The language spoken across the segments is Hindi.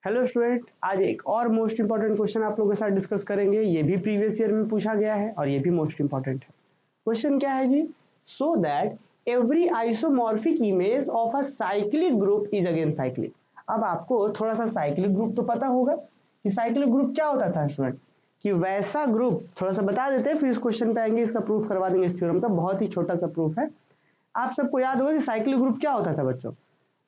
हेलो स्टूडेंट, आज एक और मोस्ट इंपॉर्टेंट क्वेश्चन आप लोगों के साथ डिस्कस करेंगे। ये भी प्रीवियस ईयर में पूछा गया है और ये भी मोस्ट इंपॉर्टेंट है। क्वेश्चन क्या है जी? So that every isomorphic image of a cyclic group is again cyclic. अब आपको थोड़ा सा साइक्लिक ग्रुप तो पता होगा कि साइक्लिक ग्रुप क्या होता था स्टूडेंट, कि वैसा ग्रुप थोड़ा सा बता देते हैं, फिर इस क्वेश्चन पे आएंगे, इसका प्रूफ करवा देंगे। इस थ्योरम का बहुत ही छोटा सा प्रूफ है। आप सबको याद होगा कि साइक्लिक ग्रुप क्या होता था बच्चों।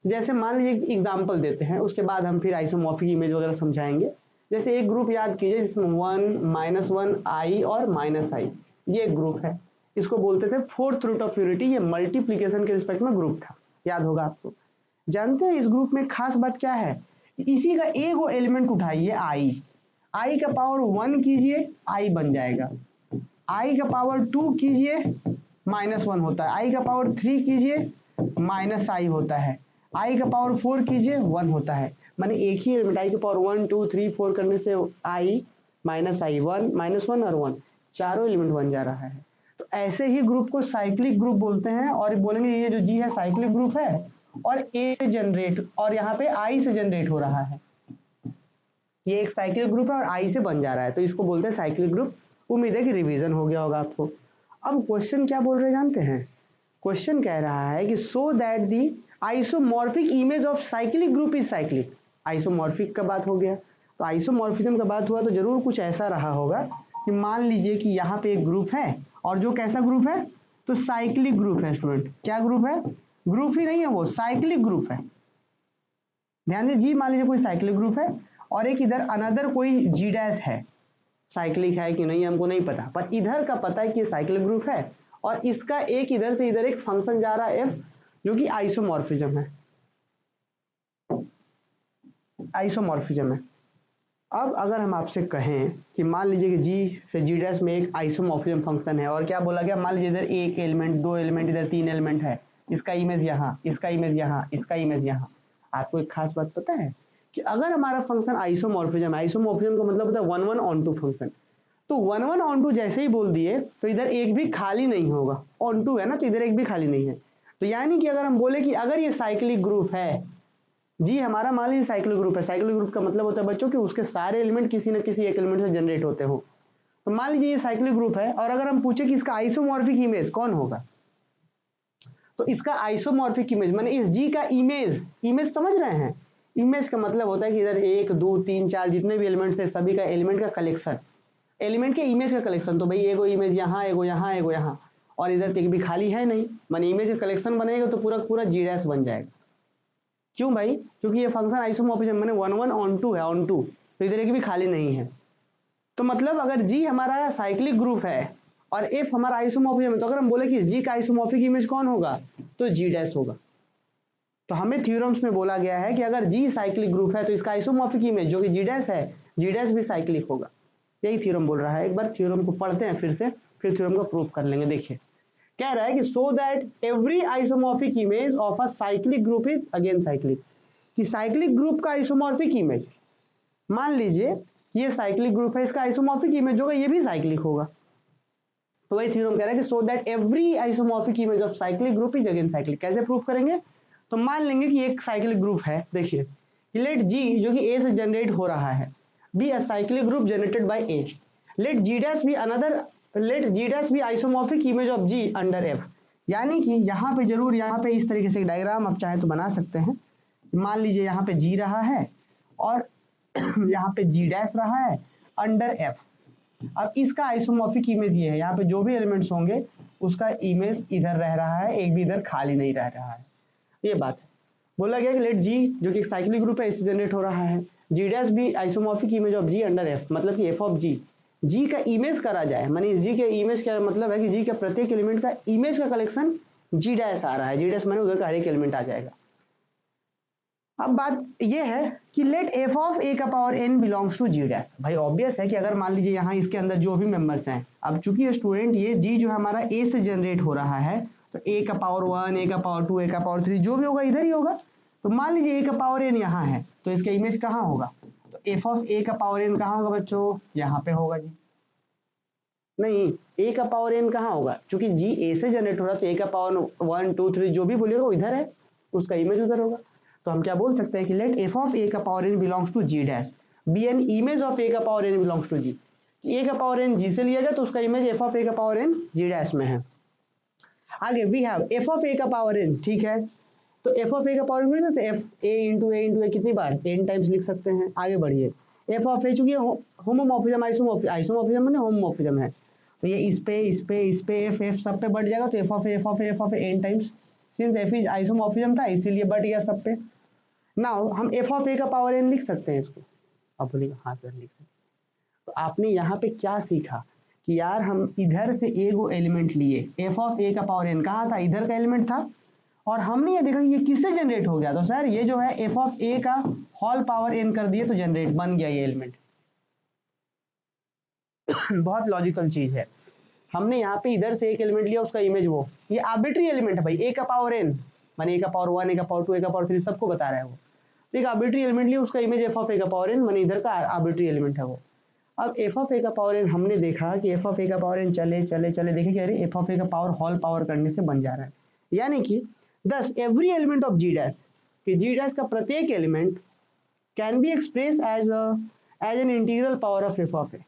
जैसे मान लीजिए एग्जाम्पल देते हैं, उसके बाद हम फिर आइसोमॉर्फिक इमेज वगैरह समझाएंगे। जैसे एक ग्रुप याद कीजिए जिसमें 1 -1 आई और माइनस आई, ये एक ग्रुप है। इसको बोलते थे फोर्थ रूट ऑफ यूनिटी। ये मल्टीप्लीकेशन के रिस्पेक्ट में ग्रुप था, याद होगा आपको। जानते हैं इस ग्रुप में खास बात क्या है? इसी का एक वो एलिमेंट उठाइए, आई का पावर 1 कीजिए, आई बन जाएगा। आई का पावर 2 कीजिए, -1 होता है। आई का पावर 3 कीजिए, माइनस आई होता है। आई का पावर 4 कीजिए, 1 होता है। माने एक ही एलिमेंट आई का पावर 1 2 3 4 करने से आई माइनस आई 1 -1 और 1, चारों एलिमेंट बन जा रहा है। तो ऐसे ही ग्रुप को साइक्लिक ग्रुप बोलते हैं। और बोलेंगे ये जो जी है साइक्लिक ग्रुप है और ए से जनरेट, और यहाँ पे आई से जनरेट हो रहा है। ये एक साइक्लिक ग्रुप है और आई से बन जा रहा है, तो इसको बोलते हैं साइक्लिक ग्रुप। उम्मीद है कि रिवीजन हो गया होगा आपको। अब क्वेश्चन क्या बोल रहे जानते हैं? क्वेश्चन कह रहा है कि so that the isomorphic image of cyclic group is cyclic. Isomorphic का बात हो गया, तो आइसोमॉर्फिज्म का बात हुआ तो जरूर कुछ ऐसा रहा होगा कि मान लीजिए कि यहाँ पे एक ग्रुप है और जो कैसा ग्रुप है, तो साइक्लिक ग्रुप है। स्टूडेंट क्या ग्रुप है? ग्रुप ही नहीं है, वो साइक्लिक ग्रुप है। ध्यान दीजिए जी, मान लीजिए कोई साइक्लिक ग्रुप है और एक इधर अनदर कोई जी डैश है। साइक्लिक है कि नहीं हमको नहीं पता, पर इधर का पता है कि साइक्लिक ग्रुप है और इसका एक इधर से इधर एक फंक्शन जा रहा है एफ, जो कि आइसोमॉर्फिज्म है। आइसोमॉर्फिज्म है। अब अगर हम आपसे कहें कि मान लीजिए कि जी से जी डैश में एक आइसोमॉर्फिज्म फंक्शन है और क्या बोला गया, मान लीजिए इधर एक एलिमेंट, दो एलिमेंट, इधर तीन एलिमेंट है, इसका इमेज यहाँ, इसका इमेज यहाँ, इसका इमेज यहाँ। आपको एक खास बात पता है कि अगर हमारा फंक्शन आइसोमॉर्फिज्म है, आइसोमॉर्फिज्म का मतलब होता है 1 1 ऑन टू फंक्शन, तो 1 1 ऑन टू जैसे ही बोल दिए तो इधर एक भी खाली नहीं होगा। ऑन टू है ना, तो इधर एक भी खाली नहीं है। तो यानी कि अगर हम बोले कि अगर ये साइक्लिक ग्रुप है, जी हमारा मान लीजिए साइक्लिक ग्रुप है। साइक्लिक ग्रुप का मतलब होता है बच्चों कि उसके सारे एलिमेंट किसी न किसी एक एलिमेंट से जनरेट होते हो। तो मान लीजिए ये साइक्लिक ग्रुप है और अगर हम पूछे कि इसका आइसोमॉर्फिक इमेज कौन होगा, तो इसका आइसोमॉर्फिक इमेज माने इस जी का इमेज, इमेज समझ रहे हैं? इमेज का मतलब होता है कि इधर 1 2 3 4 जितने भी एलिमेंट्स है सभी का एलिमेंट का कलेक्शन, एलिमेंट के इमेज का कलेक्शन। तो भाई एगो इमेज यहाँ, एगो यहाँ, एगो यहाँ, और इधर एक भी खाली है नहीं, माने इमेज का कलेक्शन बनेगा तो पूरा पूरा जी डैश बन जाएगा। क्यों भाई? क्योंकि ये फंक्शन आइसोमॉर्फिज्म माने 1 1 ऑन टू है, ऑन टू, तो इधर एक भी खाली नहीं है। तो मतलब अगर जी हमारा साइक्लिक ग्रुप है और एफ हमारा आइसोमॉर्फिज्म है, तो अगर हम बोले कि जी का आइसोमॉर्फिक इमेज कौन होगा, तो जी डैश होगा। तो हमें थ्योरम्स में बोला गया है कि अगर जी साइक्लिक ग्रुप है तो इसका आइसोमॉर्फिक इमेज जो कि जी डैश है, जी डैश भी साइक्लिक होगा। यही थ्योरम बोल रहा है। एक बार थ्योरम को पढ़ते हैं फिर से, फिर थ्योरम को प्रूफ कर लेंगे। देखिए कह रहा है कि सो that every isomorphic image of a cyclic group is again cyclic, कि साइक्लिक ग्रुप का आइसोमॉर्फिक इमेज, मान लीजिए ये साइक्लिक ग्रुप है, इसका आइसोमॉर्फिक इमेज होगा, ये भी साइक्लिक होगा। तो वही थ्योरम कह रहा है कि सो that every isomorphic image of cyclic group is again cyclic. कैसे प्रूफ करेंगे? तो मान लेंगे कि एक साइक्लिक ग्रुप है। देखिए लेट जी जो कि ए से जनरेट हो रहा है be a cyclic group generated by A, let G dash be another, let G dash be isomorphic image of G under F. यानी कि यहाँ पे जरूर, यहाँ पे इस तरीके से डायग्राम आप चाहे तो बना सकते हैं। मान लीजिए यहाँ पे जी रहा है और यहाँ पे जी डैश रहा है अंडर एफ। अब इसका आइसोमॉर्फिक इमेज ये है, यहाँ पे जो भी एलिमेंट्स होंगे उसका इमेज इधर रह रहा है, एक भी इधर खाली नहीं रह रहा है। ये बात है। बोला गया कि लेट जी जो कि एक साइक्लिक ग्रुप है, इससे जनरेट हो रहा है, जी डैश भी isomorphic image of G under F, मतलब कि एफ ऑफ जी, जी का इमेज करा जाए। माने जी के इमेज का मतलब है कि जी का प्रत्येक एलिमेंट का इमेज का कलेक्शन जी डैश आ रहा है। जी डैश माने उधर का हर एक एलिमेंट आ जाएगा। अब बात ये है कि लेट एफ ऑफ ए का power N belongs to G dash. भाई ऑब्वियस है कि अगर मान लीजिए यहाँ इसके अंदर जो भी मेंबर्स हैं, अब चूंकि स्टूडेंट ये जी जो हमारा ए से जनरेट हो रहा है, तो ए का पावर 1, ए का पावर 2, ए का पावर 3 जो भी होगा इधर ही होगा। तो मान लीजिए ए का पावर एन यहाँ है, तो इसका इमेज कहाँ होगा? तो एफ ऑफ ए का पावर एन कहाँ होगा बच्चों? यहाँ पे होगा जी। नहीं, ए का पावर एन कहाँ होगा? चूंकि जी ए से जनरेट हो रहा है तो ए का पावर 1 2 3 जो भी बोलेगा वो इधर है, उसका इमेज उधर होगा। तो हम क्या बोल सकते हैं कि लेट एफ ऑफ ए का power N belongs to G dash being image of A का power N belongs to G. A का पावर एन जी से लिया गया तो उसका इमेज एफ ऑफ ए का पावर एन जी डैश में है। आगे we have F of A का पावर एन, ठीक है, तो एफ ऑफ ए का पावर एन तो एफ ए इंटू ए कितनी बार एन टाइम्स लिख सकते हैं। आगे बढ़िए, एफ ऑफ ए चूंकि होमोमॉर्फिज्म आइसोमॉर्फिज्म मैंने होमोमॉर्फिज्म है, तो ये इस पे एफ सब पे बढ़ जाएगा, तो F of A N times, since F is isomorphism था इसीलिए बढ़ गया सब पे। नाउ हम एफ ऑफ ए का पावर एन लिख सकते हैं इसको, अब बोलिए हाँ सर लिख सकते हैं। तो आपने यहाँ पे क्या सीखा कि यार हम इधर से ए को एलिमेंट लिए, एफ ऑफ ए का पावर एन कहाँ था, इधर का एलिमेंट था, और हमने ये देखा ये किससे जनरेट हो गया, तो सर ये जो है एफ ऑफ ए का होल पावर एन कर दिए तो जनरेट बन गया ये एलिमेंट। बहुत लॉजिकल चीज है। हमने यहाँ पे इधर से एक एलिमेंट लिया, उसका इमेज वो, ये आर्बिट्री एलिमेंट है भाई, ए का पावर एन माने ए का पावर 1, ए का पावर 2, ए का पावर 3 सबको बता रहा है वो। तो एक आर्बिट्री एलिमेंट लिया, उसका इमेज एफ ऑफ ए का पावर एन माने इधर का आर्बिट्री एलिमेंट है वो। अब एफ ऑफ ए का पावर एन हमने देखा कि एफ ऑफ ए का पावर एन चले चले चले देखे कि अरे एफ ऑफ ए का पावर होल पावर करने से बन जा रहा है, यानी कि thus every element of G dash, कि जी डैश का प्रत्येक element can be express as an integral power of F of A,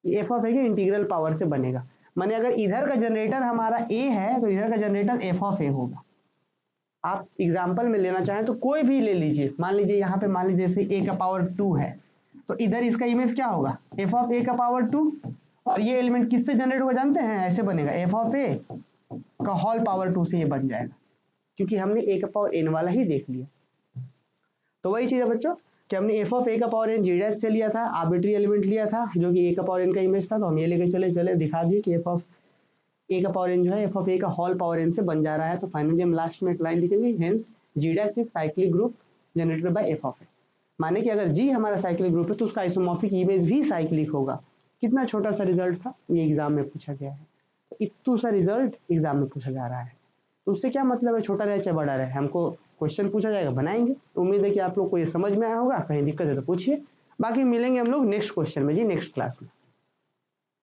F of A के इंटीग्रल पावर से बनेगा। माने अगर इधर का जनरेटर हमारा ए है तो इधर का जनरेटर एफ ऑफ ए होगा। आप एग्जाम्पल में लेना चाहें तो कोई भी ले लीजिए, मान लीजिए यहाँ पे मान लीजिए जैसे ए का पावर 2 है, तो इधर इसका इमेज क्या होगा एफ ऑफ ए का पावर 2, और ये एलिमेंट किससे जनरेट होगा जानते हैं, ऐसे बनेगा एफ ऑफ ए का होल पावर 2 से ये बन जाएगा, क्योंकि हमने ए का पावर एन वाला ही देख लिया। तो वही चीज है बच्चों कि हमने एफ ऑफ ए का पावर एन जी डैश से लिया था, आर्बिट्री एलिमेंट लिया था जो कि ए का पावर एन का इमेज था, तो हम ये लेके चले दिखा दिए कि एफ ऑफ ए का पावर एन जो है एफ ऑफ ए का होल पावर एन से बन जा रहा है। तो फाइनली हम लास्ट में एक लाइन लिखेंगे, hence G dash is cyclic group generated by F of A, माने कि अगर जी हमारा साइक्लिक ग्रुप है तो उसका आइसोमॉर्फिक इमेज भी साइक्लिक होगा। कितना छोटा सा रिजल्ट था, ये एग्जाम में पूछा गया है, इतना सा रिजल्ट एग्जाम में पूछा जा रहा है, तो उससे क्या मतलब है, छोटा रहे चाहे बड़ा रहे, हमको क्वेश्चन पूछा जाएगा बनाएंगे। उम्मीद है कि आप लोग को ये समझ में आया होगा, कहीं दिक्कत है तो पूछिए, बाकी मिलेंगे हम लोग नेक्स्ट क्वेश्चन में जी, नेक्स्ट क्लास में।